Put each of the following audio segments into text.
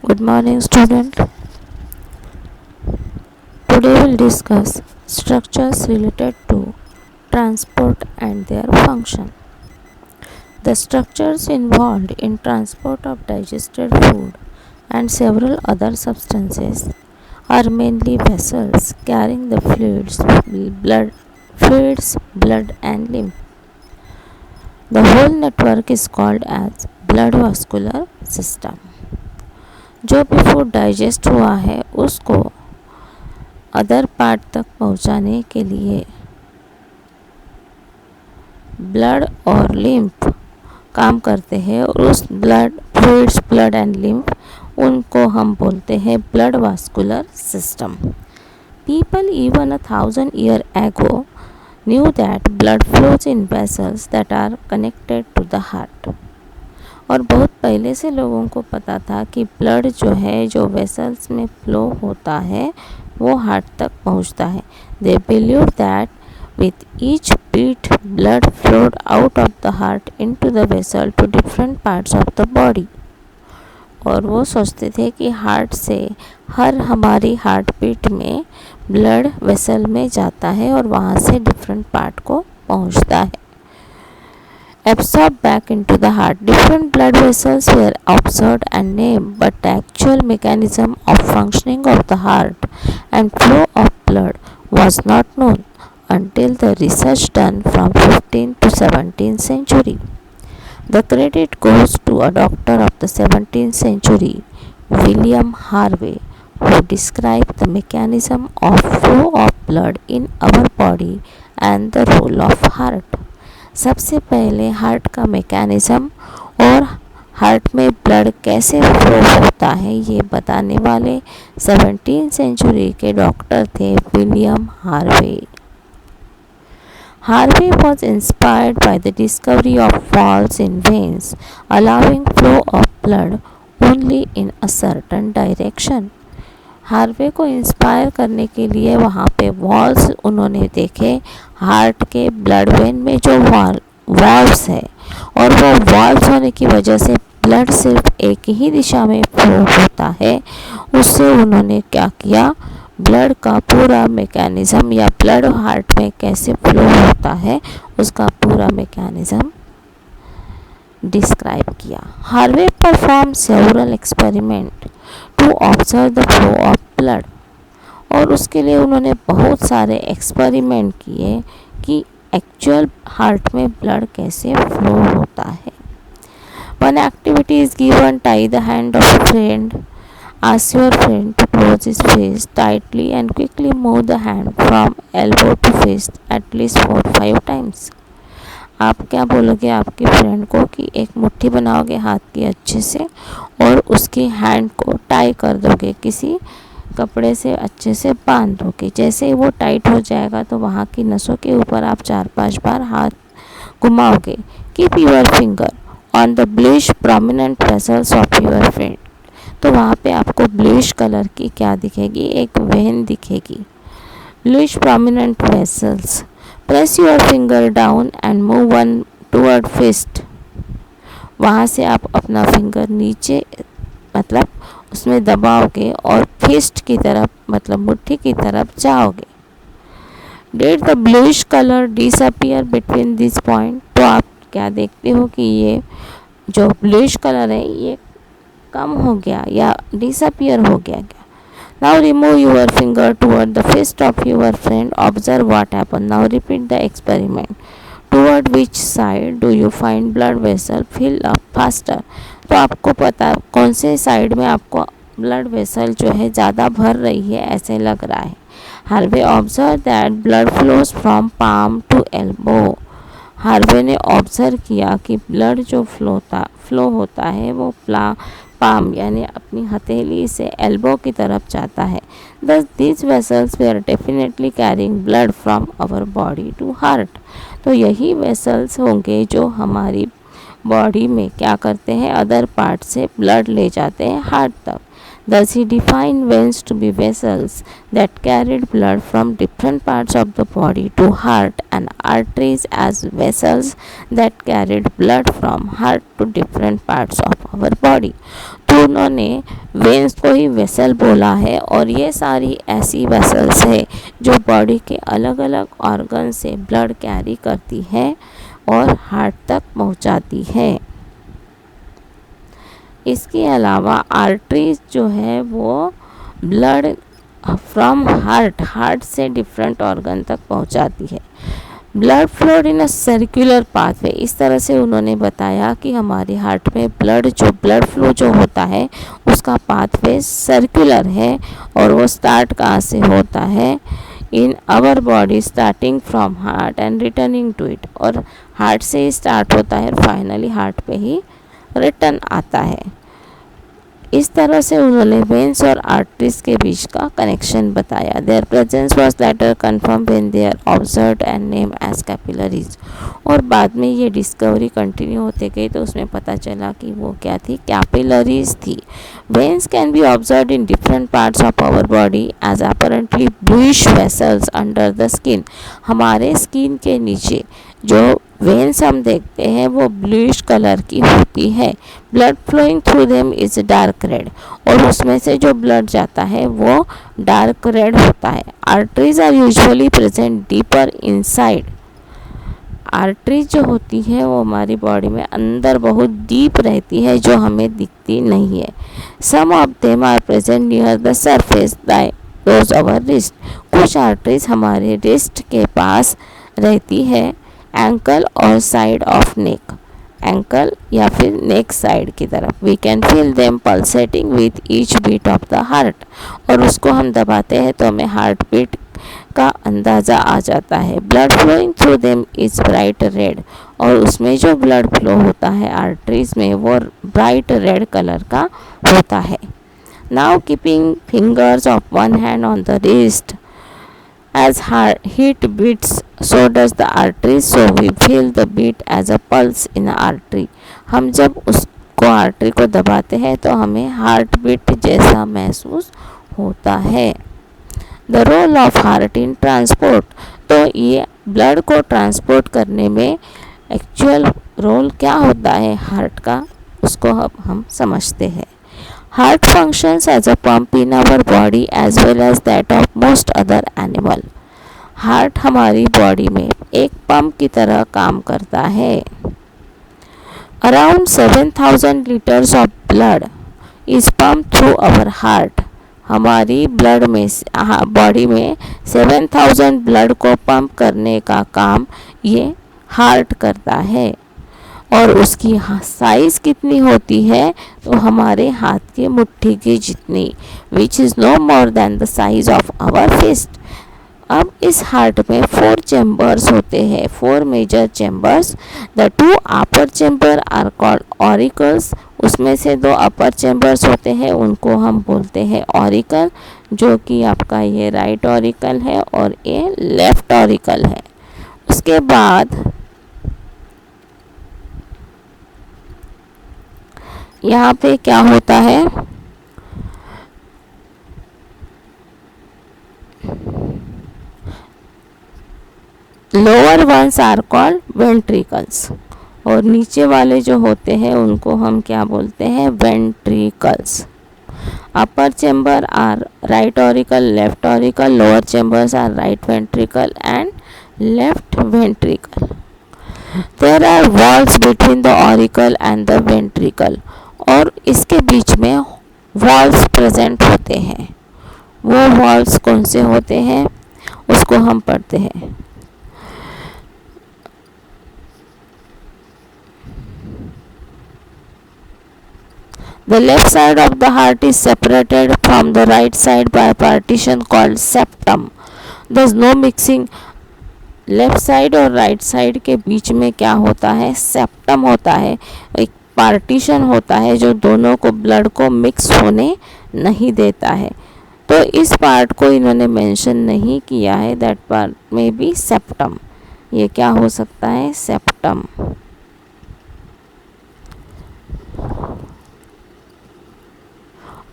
Good morning, student. Today we'll discuss structures related to transport and their function. The structures involved in transport of digested food and several other substances are mainly vessels carrying the blood and lymph. The whole network is called as blood vascular system. जो भी food digest हुआ है उसको other part तक पहुंचाने के लिए blood और लिम्फ काम करते हैं और उस ब्लड एंड लिम्फ उनको हम बोलते हैं blood vascular system. People even 1,000 years ago knew that blood flows in vessels that are connected to the heart. और बहुत पहले से लोगों को पता था कि ब्लड जो है जो वेसल्स में फ्लो होता है वो हार्ट तक पहुंचता है. They believed that with each beat blood flowed out of the heart into the vessel to different parts of the body. और वो सोचते थे कि हार्ट से हमारी हार्ट बीट में ब्लड वेसल में जाता है और वहाँ से डिफरेंट पार्ट को पहुँचता है. Absorbed back into the heart. Different blood vessels were observed and named, but the actual mechanism of functioning of the heart and flow of blood was not known until the research done from 15th to 17th century. The credit goes to a doctor of the 17th century, William Harvey, who described the mechanism of flow of blood in our body and the role of heart. सबसे पहले heart का mechanism और heart में blood कैसे flow होता है ये बताने वाले 17th सेंचुरी के डॉक्टर थे William Harvey. Harvey was inspired by the discovery of valves in veins, allowing flow of blood only in a certain direction. Harvey को इंस्पायर करने के लिए वहाँ पे वॉल्व्स उन्होंने देखे हार्ट के ब्लड वेन में जो वॉल्व्स है और वो वॉल्व्स होने की वजह से ब्लड सिर्फ एक ही दिशा में फ्लो होता है. उससे उन्होंने क्या किया, ब्लड का पूरा मैकेनिज़्म या ब्लड हार्ट में कैसे फ्लो होता है उसका पूरा मैकेनिज़्म डिस्क्राइब किया. Harvey perform several experiment to observe the flow of blood और उसके लिए उन्होंने बहुत सारे एक्सपेरिमेंट किए कि एक्चुअल हार्ट में ब्लड कैसे फ्लो होता है. One activity is given, tie the hand of friend. Ask your friend to close his fist tightly and quickly move the hand from elbow to fist at least 4-5 times. आप क्या बोलोगे आपके friend को कि एक मुट्ठी बनाओगे हाथ की अच्छे से और उसकी हैंड को टाई कर दोगे, किसी कपड़े से अच्छे से बांध दोगे. जैसे ही वो टाइट हो जाएगा तो वहाँ की नसों के ऊपर आप 4-5 बार हाथ घुमाओगे. Keep your finger on the bluish prominent vessels of your friend. तो वहाँ पे आपको ब्लूइश कलर की क्या दिखेगी, एक वेन दिखेगी. Bluish prominent vessels. Press your finger down and move one toward fist. वहाँ से आप अपना फिंगर नीचे मतलब उसमें दबाओगे और फिस्ट की तरफ मतलब मुट्ठी की तरफ जाओगे. Did the bluish colour disappear between this point. तो आप क्या देखते हो कि ये जो ब्लूइश कलर है ये कम हो गया या डिसअपियर हो गया क्या. Now remove your finger toward the fist of your friend. Observe what happen. Now repeat the experiment. Toward which side do you find blood vessel fill up faster. तो आपको पता कौन से साइड में आपको ब्लड वेसल जो है ज़्यादा भर रही है ऐसे लग रहा है. Harvey observe that blood flows from palm to elbow. Harvey ने ऑब्जर्व किया कि ब्लड जो फ्लो होता है वो पाम यानी अपनी हथेली से एल्बो की तरफ जाता है. Thus these vessels were definitely carrying blood from our body to heart. तो यही वेसल्स होंगे जो हमारी बॉडी में क्या करते हैं, अदर पार्ट से ब्लड ले जाते हैं हार्ट तक. Thus he defined veins to be vessels that carried blood from different parts of the body to heart and arteries as vessels that carried blood from heart to different parts of our body. तो उन्होंने veins को ही vessel बोला है और ये सारी ऐसी vessels है जो बॉडी के अलग अलग ऑर्गन से ब्लड कैरी करती है और हार्ट तक पहुंचाती है। इसके अलावा आर्टरीज जो है वो ब्लड फ्रॉम हार्ट से डिफरेंट ऑर्गन तक पहुंचाती है। Blood flow in a circular pathway, इस तरह से उन्होंने बताया कि हमारे हार्ट में ब्लड फ्लो जो होता है उसका पाथवे सर्कुलर है और वो स्टार्ट कहाँ से होता है, in our body starting from heart and returning to it, और हार्ट से ही स्टार्ट होता है और फाइनली हार्ट पे ही रिटर्न आता है। इस तरह से उन्होंने वेन्स और आर्टरीज के बीच का कनेक्शन बताया। Their presence was later confirm when they are observed and name as capillaries, और बाद में ये डिस्कवरी कंटिन्यू होते गई तो उसमें पता चला कि वो क्या थी, कैपिलरीज थी। Veins can be observed in different parts of our body as apparently bluish vessels under the skin. हमारे स्किन के नीचे जो वेन्स हम देखते हैं वो ब्लूइश कलर की होती है। Blood flowing through them is dark red, और उसमें से जो ब्लड जाता है वो डार्क रेड होता है। Arteries are usually present deeper inside. Arteries जो होती है वो हमारी बॉडी में अंदर बहुत डीप रहती है जो हमें दिखती नहीं है। Some of them are present near the surface those our wrist. कुछ आर्टरीज हमारे रिस्ट के पास रहती है, एंकल और साइड ऑफ नेक, एंकल या फिर नेक साइड की तरफ। We can feel them pulsating with each beat of the heart, और उसको हम दबाते हैं तो हमें हार्ट बीट का अंदाज़ा आ जाता है। Blood flowing through them is bright red, और उसमें जो ब्लड फ्लो होता है आर्टरीज में वो ब्राइट रेड कलर का होता है। Now keeping fingers of one hand on the wrist, as heat beats so does the artery, so we feel the beat as a pulse in the artery। हम जब उसको artery को दबाते हैं तो हमें हार्ट बीट जैसा महसूस होता है। The role of heart in transport, तो ये ब्लड को ट्रांसपोर्ट करने में एक्चुअल रोल क्या होता है हार्ट का, उसको अब हम समझते हैं। Heart functions as a pump in our body as well as that of most other animal। Heart हमारी बॉडी में एक पंप की तरह काम करता है। Around 7,000 liters of blood is pumped through our heart। हमारी ब्लड में बॉडी में 7,000 ब्लड को पंप करने का काम ये हार्ट करता है, और उसकी साइज़ कितनी होती है, तो हमारे हाथ के मुट्ठी की जितनी, which is no more than the size of our fist. अब इस हार्ट में 4 चैम्बर्स होते हैं, 4 major chambers. The 2 upper chamber are called auricles, उसमें से 2 अपर चैम्बर्स होते हैं उनको हम बोलते हैं ऑरिकल, जो कि आपका ये राइट ऑरिकल है और ये लेफ्ट ऑरिकल है। उसके बाद यहाँ पे क्या होता है, lower ones are called ventricles, और नीचे वाले जो होते हैं उनको हम क्या बोलते हैं, ventricles. Upper chamber are right auricle, left auricle, lower chambers are right ventricle and left ventricle. There are walls between the auricle and the ventricle, और इसके बीच में वॉल्स प्रेजेंट होते हैं। वो वॉल्स कौन से होते हैं उसको हम पढ़ते हैं। The left side of the heart is separated from the right side by a partition called septum. There is no mixing। Left side और राइट साइड के बीच में क्या होता है, सेप्टम होता है, एक पार्टीशन होता है जो दोनों को ब्लड को मिक्स होने नहीं देता है। तो इस पार्ट को इन्होंने मेंशन नहीं किया है, दैट पार्ट में भी सेप्टम। ये क्या हो सकता है, सेप्टम।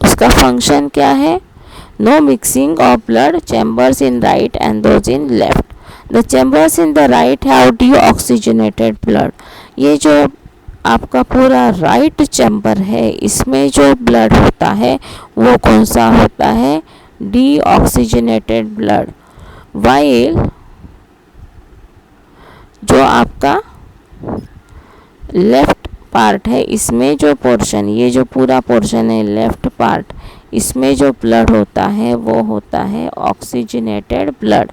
उसका इसका फंक्शन क्या है? No mixing of blood chambers in right and those in left. The chambers in the right have deoxygenated blood. ये जो आपका पूरा राइट चैम्बर है, इसमें जो ब्लड होता है वो कौन सा होता है? Deoxygenated blood. वाइल जो आपका लेफ्ट पार्ट है, इसमें जो पोर्शन, ये जो पूरा पोर्शन है लेफ्ट पार्ट, इसमें जो ब्लड होता है वो होता है oxygenated blood.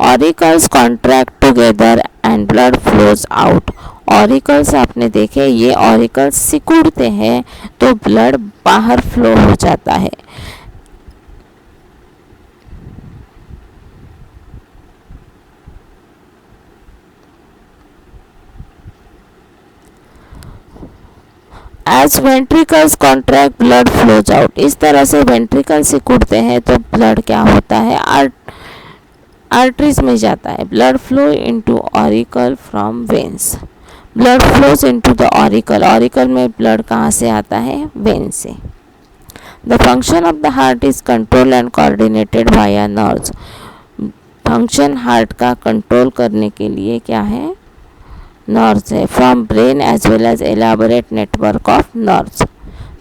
Auricles contract together and blood flows out. Auricles आपने देखे, ये ऑरिकल्स सिकुड़ते हैं तो ब्लड बाहर फ्लो हो जाता है. As ventricles contract blood flows out. इस तरह से वेंट्रिकल सिकुड़ते हैं तो ब्लड क्या होता है? आर्टरीज में जाता है. Blood flow into auricle from veins. Blood flows into the auricle. Auricle में ब्लड कहाँ से आता है? वेन से. The function of the heart is control and coordinated via nerves. Function heart का कंट्रोल करने के लिए क्या है? नर्व्स है. From brain as well as elaborate network of nerves.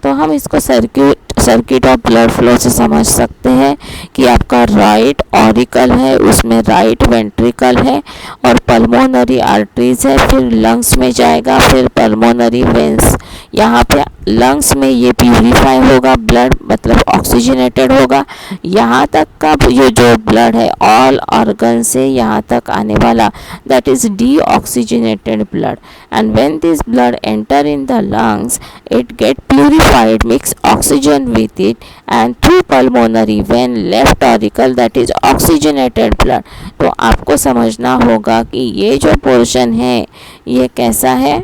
तो हम इसको सर्किट ऑफ ब्लड फ्लो से समझ सकते हैं कि आपका राइट ऑरिकल है, उसमें राइट वेंट्रिकल है और पल्मोनरी आर्टरीज है. फिर लंग्स में जाएगा, फिर पल्मोनरी वेंस. यहाँ पे लंग्स में ये प्यूरिफाई होगा ब्लड, मतलब ऑक्सीजनेटेड होगा. यहाँ तक का ये जो ब्लड है ऑल ऑर्गन से यहाँ तक आने वाला, that is deoxygenated blood. And when this blood enter in the lungs, it get purified, mix oxygen with it and through pulmonary vein left auricle, that is oxygenated blood. तो आपको समझना होगा कि ये जो पोर्शन है ये कैसा है?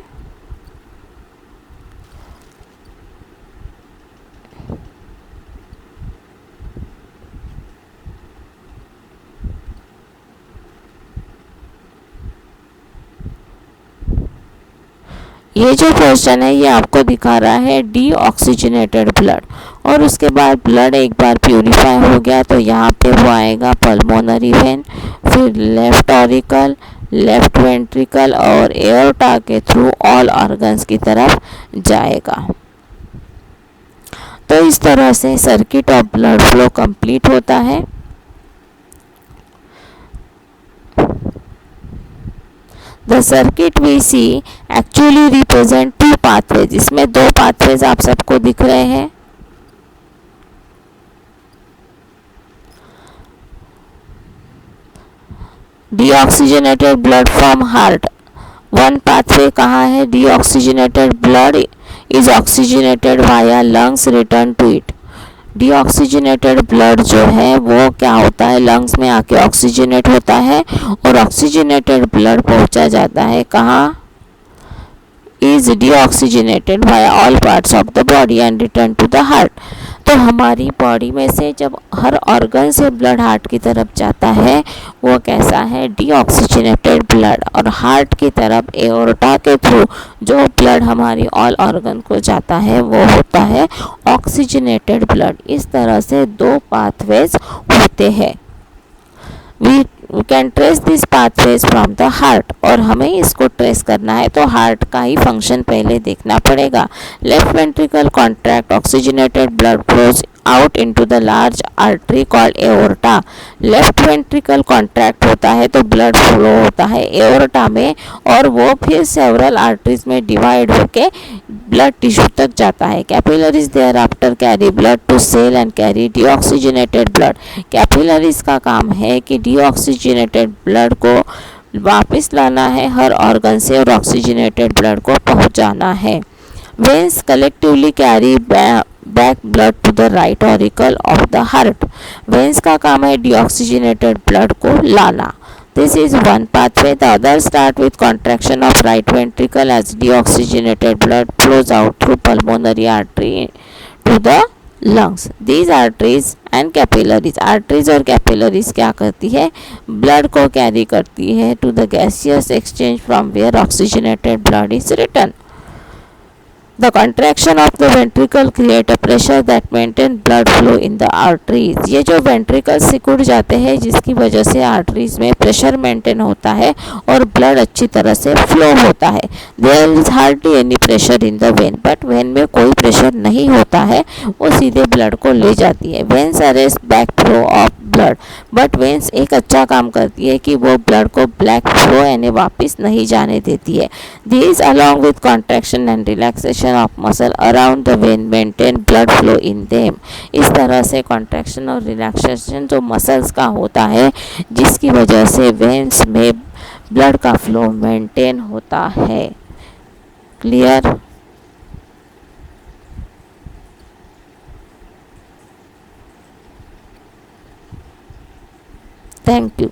ये जो पोर्शन है ये आपको दिखा रहा है डीऑक्सीजनेटेड ब्लड. और उसके बाद ब्लड एक बार प्यूरिफाई हो गया तो यहाँ पे वो आएगा पल्मोनरी वेन, फिर लेफ्ट ऑरिकल, लेफ्ट वेंट्रिकल और एओर्टा के थ्रू ऑल ऑर्गन्स की तरफ जाएगा. तो इस तरह से circuit of blood flow complete होता है. The circuit we see actually represent two pathways. इसमें दो pathways आप सबको दिख रहे हैं. Deoxygenated blood from heart. One pathway कहाँ है? Deoxygenated blood is oxygenated via lungs return to it. Deoxygenated blood जो है वो क्या होता है? लंग्स में आके ऑक्सीजनेट होता है और ऑक्सीजनेटेड ब्लड पहुंचा जाता है कहाँ? Is deoxygenated by all parts of the body and return to the heart. तो हमारी बॉडी में से जब हर ऑर्गन से ब्लड हार्ट की तरफ जाता है वो कैसा है? Deoxygenated blood. और हार्ट की तरफ एओर्टा के थ्रू जो ब्लड हमारी ऑल ऑर्गन को जाता है वो होता है ऑक्सीजनेटेड ब्लड. इस तरह से दो पाथवेज होते हैं. We can trace this pathways from the heart. और हमें इसको ट्रेस करना है तो हार्ट का ही फंक्शन पहले देखना पड़ेगा. Left ventricle contract, oxygenated blood flows out into the large artery called aorta. Left ventricle contract होता है तो ब्लड फ्लो होता है एओर्टा में और वो फिर सेवरल आर्टरीज में डिवाइड होके ब्लड टिश्यू तक जाता है. Capillaries thereafter carry blood to cell and carry deoxygenated blood. Capillaries का काम है कि डीऑक्सीजनेटेड ब्लड को वापस लाना है हर ऑर्गन से और ऑक्सीजनेटेड ब्लड को पहुंचाना है. Veins collectively carry back blood to the right auricle of the heart. Veins का काम है डीऑक्सीजनेटेड ब्लड को लाना. This is one pathway. The other start with contraction of right ventricle as deoxygenated blood flows out through pulmonary artery to the lungs. These arteries and capillaries, arteries और capillaries क्या करती है? Blood को carry करती है to the gaseous exchange from where oxygenated blood is returned. The contraction of the ventricle create a pressure that maintain blood flow in the arteries. ये जो ventricle सिकुड़ जाते हैं जिसकी वजह से आर्टरीज में प्रेशर मेंटेन होता है और ब्लड अच्छी तरह से फ्लो होता है. There is hardly any pressure in the vein, but vein में कोई प्रेशर नहीं होता है, वो सीधे ब्लड को ले जाती है. Veins arrest back flow of blood, but veins एक अच्छा काम करती है कि वो ब्लड को ब्लैक फ्लो यानी वापस नहीं जाने देती है. These along with contraction and relaxation of muscle around the vein maintain blood flow in them. इस तरह से contraction और relaxation जो muscles का होता है जिसकी वजह से veins में blood का flow maintain होता है. Clear? Thank you.